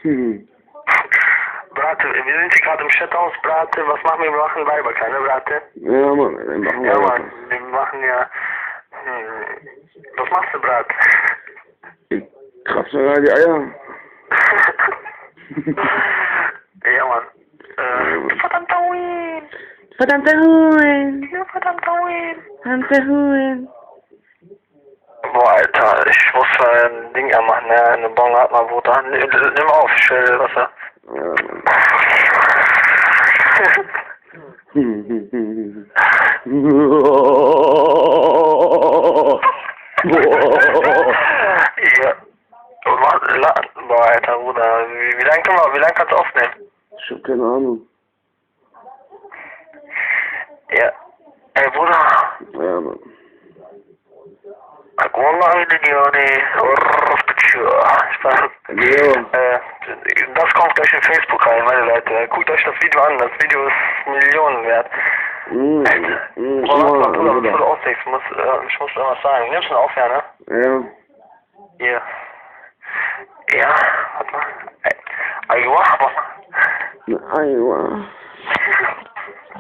Hm. Brate, wir sind hier gerade im Chathaus, Brate. Was machen wir? Wir machen Weiber, keine Brate. Ja, Mann, dann machen wir Ja, weiter. Mann, wir machen ja... Was machst du, Brat? Ich kratze gerade die Eier. Ja, Mann. Verdammter Huhn! Verdammter Huhn! Ja, verdammter Huhn! Verdammter Huhn! Boah, Alter, ich muss ein Ding anmachen, ne? Eine Bon hat mal Bruder. Nimm auf, ich will Wasser. Ja, Mann. Ja. Boah, Alter, Bruder. Wie lange kannst du aufnehmen? Ich hab keine Ahnung. Ja. Ey, Bruder. Ja, Mann. Wallah, das kommt gleich in Facebook rein, meine Leute. Guckt euch das Video an, das Video ist Millionen wert. Bruder, bevor du auslegst, ich muss irgendwas sagen. Nimmst du auf, ja, ne? Ja. Hier. Ja, warte mal. Aywa, warte mal. Aywa.